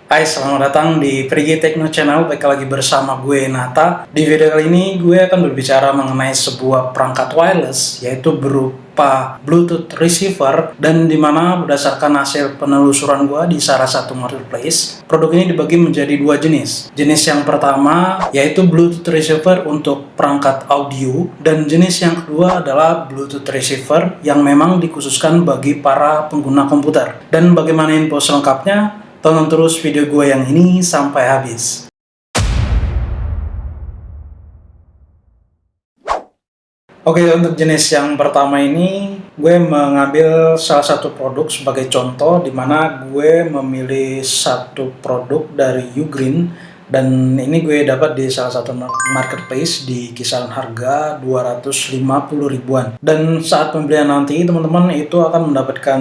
Hai, selamat datang di Perigi Techno Channel. Balik lagi bersama gue Nata. Di video kali ini gue akan berbicara mengenai sebuah perangkat wireless, yaitu berupa Bluetooth receiver, dan dimana berdasarkan hasil penelusuran gue di salah satu marketplace, produk ini dibagi menjadi dua jenis. Jenis yang pertama yaitu Bluetooth receiver untuk perangkat audio, dan jenis yang kedua adalah Bluetooth receiver yang memang dikhususkan bagi para pengguna komputer. Dan bagaimana info selengkapnya? Tonton terus video gue yang ini sampai habis. Oke, untuk jenis yang pertama ini gue mengambil salah satu produk sebagai contoh, di mana gue memilih satu produk dari Ugreen, dan ini gue dapat di salah satu marketplace di kisaran harga 250 ribuan. Dan saat pembelian nanti teman-teman itu akan mendapatkan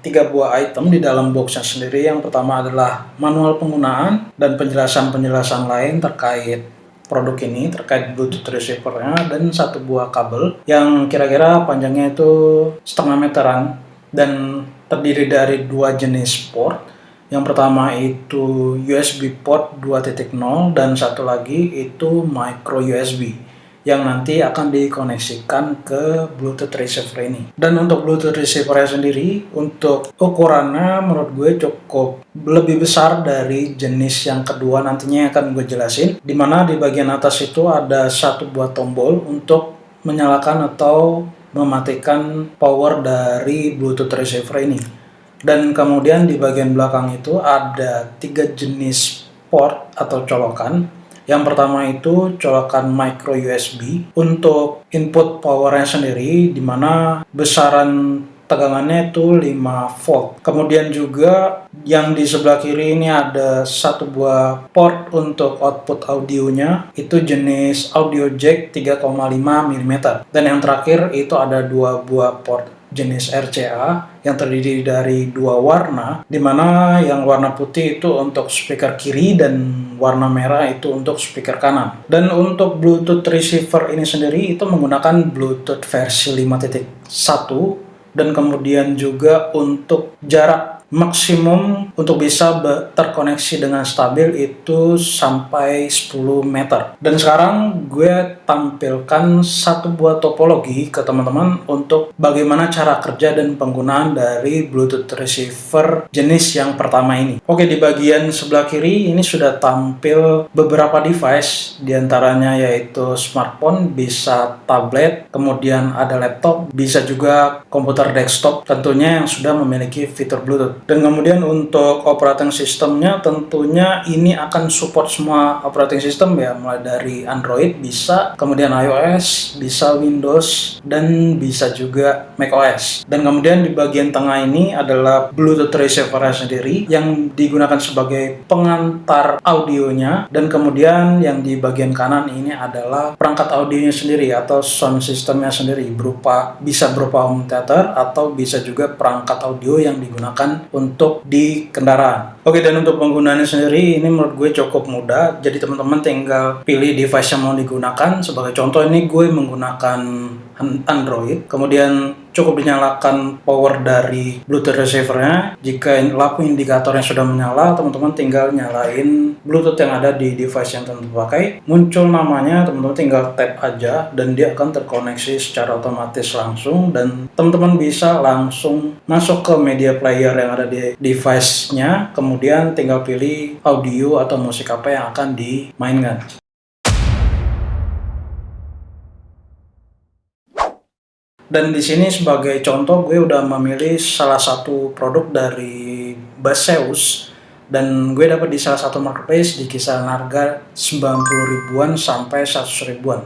3 buah item di dalam boxnya sendiri. Yang pertama adalah manual penggunaan dan penjelasan-penjelasan lain terkait produk ini, terkait Bluetooth receiver-nya, dan satu buah kabel yang kira-kira panjangnya itu setengah meteran dan terdiri dari dua jenis port. Yang pertama itu USB port 2.0 dan satu lagi itu micro USB yang nanti akan dikoneksikan ke Bluetooth receiver ini. Dan untuk Bluetooth receiver sendiri, untuk ukurannya menurut gue cukup lebih besar dari jenis yang kedua nantinya yang akan gue jelasin, dimana di bagian atas itu ada satu buah tombol untuk menyalakan atau mematikan power dari Bluetooth receiver ini. Dan kemudian di bagian belakang itu ada 3 jenis port atau colokan. Yang pertama itu colokan micro USB untuk input powernya sendiri, di mana besaran tegangannya itu 5 volt. Kemudian juga yang di sebelah kiri ini ada satu buah port untuk output audionya, itu jenis audio jack 3,5 mm. Dan yang terakhir itu ada 2 buah port jenis RCA yang terdiri dari 2 warna, di mana yang warna putih itu untuk speaker kiri dan warna merah itu untuk speaker kanan. Dan untuk Bluetooth receiver ini sendiri itu menggunakan Bluetooth versi 5.1, dan kemudian juga untuk jarak maksimum untuk bisa terkoneksi dengan stabil itu sampai 10 meter. Dan sekarang gue tampilkan satu buah topologi ke teman-teman untuk bagaimana cara kerja dan penggunaan dari Bluetooth receiver jenis yang pertama ini. Oke, di bagian sebelah kiri ini sudah tampil beberapa device, diantaranya yaitu smartphone, bisa tablet, kemudian ada laptop, bisa juga komputer desktop tentunya yang sudah memiliki fitur Bluetooth. Dan kemudian untuk operating sistemnya tentunya ini akan support semua operating system ya, mulai dari Android bisa, kemudian iOS, bisa Windows, dan bisa juga macOS. Dan kemudian di bagian tengah ini adalah Bluetooth receiver sendiri yang digunakan sebagai pengantar audionya, dan kemudian yang di bagian kanan ini adalah perangkat audionya sendiri atau sound systemnya sendiri, bisa berupa home theater atau bisa juga perangkat audio yang digunakan untuk di kendaraan. Oke, dan untuk penggunaannya sendiri ini menurut gue cukup mudah. Jadi teman-teman tinggal pilih device yang mau digunakan. Sebagai contoh ini gue menggunakan Android, kemudian cukup dinyalakan power dari Bluetooth receiver-nya. Jika lampu indikatornya sudah menyala, teman-teman tinggal nyalain Bluetooth yang ada di device yang teman-teman pakai. Muncul namanya, teman-teman tinggal tap aja dan dia akan terkoneksi secara otomatis langsung, dan teman-teman bisa langsung masuk ke media player yang ada di device-nya, kemudian tinggal pilih audio atau musik apa yang akan dimainkan. Dan di sini sebagai contoh gue udah memilih salah satu produk dari Baseus, dan gue dapat di salah satu marketplace di kisaran harga 90 ribuan sampai 100 ribuan.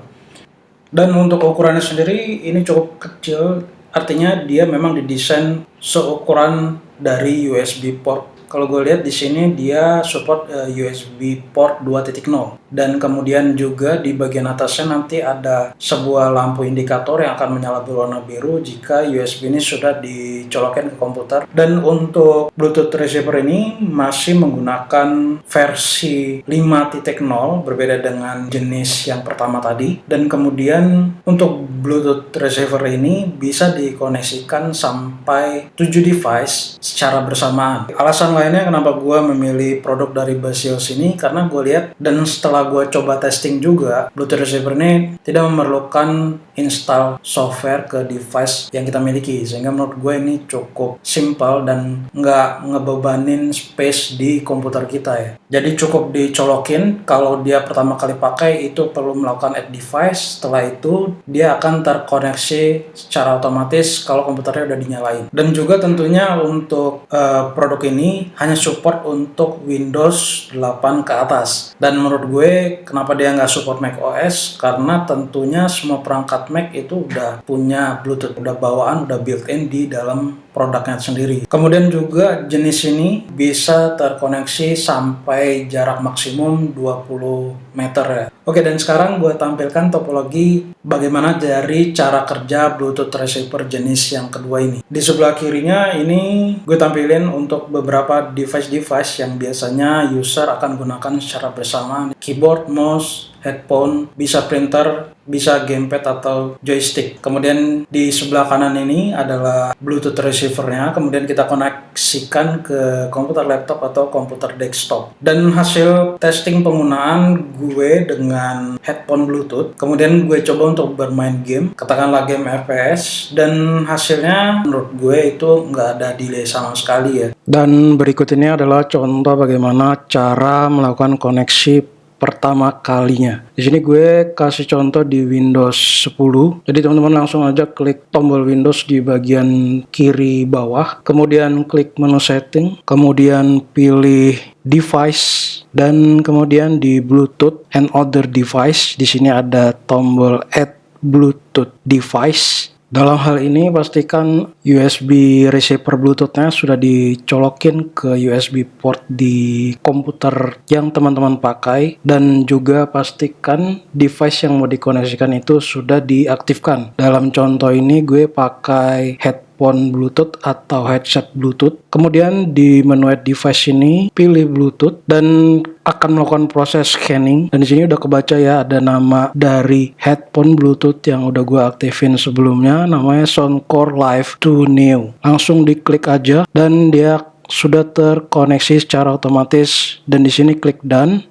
Dan untuk ukurannya sendiri ini cukup kecil, artinya dia memang didesain seukuran dari USB port. Kalau gue lihat di sini dia support USB port 2.0, dan kemudian juga di bagian atasnya nanti ada sebuah lampu indikator yang akan menyala berwarna biru jika USB ini sudah dicolokkan ke komputer. Dan untuk Bluetooth receiver ini masih menggunakan versi 5.0, berbeda dengan jenis yang pertama tadi. Dan kemudian untuk Bluetooth receiver ini bisa dikoneksikan sampai 7 device secara bersamaan. Alasan lainnya kenapa gue memilih produk dari Basios ini, karena gue lihat dan setelah gue coba testing juga, Bluetooth receiver ini tidak memerlukan install software ke device yang kita miliki, sehingga menurut gue ini cukup simple dan nggak ngebebanin space di komputer kita ya. Jadi cukup dicolokin, kalau dia pertama kali pakai itu perlu melakukan add device, setelah itu dia akan terkoneksi secara otomatis kalau komputernya udah dinyalain. Dan juga tentunya untuk produk ini hanya support untuk Windows 8 ke atas. Dan menurut gue kenapa dia nggak support Mac OS, karena tentunya semua perangkat Mac itu udah punya Bluetooth, udah bawaan, udah built-in di dalam produknya sendiri. Kemudian juga jenis ini bisa terkoneksi sampai jarak maksimum 20 meter ya. Oke, dan sekarang gue tampilkan topologi bagaimana dari cara kerja Bluetooth receiver jenis yang kedua ini. Di sebelah kirinya ini gue tampilin untuk beberapa device-device yang biasanya user akan gunakan secara bersama. Keyboard, mouse, headphone, bisa printer, bisa gamepad atau joystick. Kemudian di sebelah kanan ini adalah Bluetooth receivernya, kemudian kita koneksikan ke komputer laptop atau komputer desktop. Dan hasil testing penggunaan gue dengan headphone Bluetooth, kemudian gue coba untuk bermain game, katakanlah game FPS, dan hasilnya menurut gue itu nggak ada delay sama sekali ya. Dan berikut ini adalah contoh bagaimana cara melakukan koneksi pertama kalinya. Di sini gue kasih contoh di Windows 10. Jadi teman-teman langsung aja klik tombol Windows di bagian kiri bawah, kemudian klik menu setting, kemudian pilih device, dan kemudian di Bluetooth and other device. Di sini ada tombol add Bluetooth device. Dalam hal ini pastikan USB receiver Bluetooth-nya sudah dicolokin ke USB port di komputer yang teman-teman pakai, dan juga pastikan device yang mau dikoneksikan itu sudah diaktifkan. Dalam contoh ini gue pakai headphone Bluetooth atau headset Bluetooth. Kemudian di menu add device ini pilih Bluetooth dan akan melakukan proses scanning, dan di sini udah kebaca ya ada nama dari headphone Bluetooth yang udah gue aktifin sebelumnya, namanya Soundcore Live 2 Neo. Langsung diklik aja dan dia sudah terkoneksi secara otomatis, dan di sini klik done.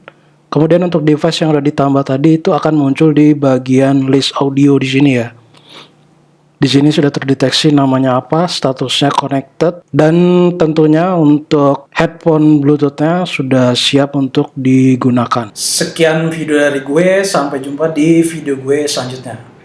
Kemudian untuk device yang udah ditambah tadi itu akan muncul di bagian list audio di sini ya. Di sini sudah terdeteksi namanya apa, statusnya connected, dan tentunya untuk headphone Bluetooth-nya sudah siap untuk digunakan. Sekian video dari gue, sampai jumpa di video gue selanjutnya.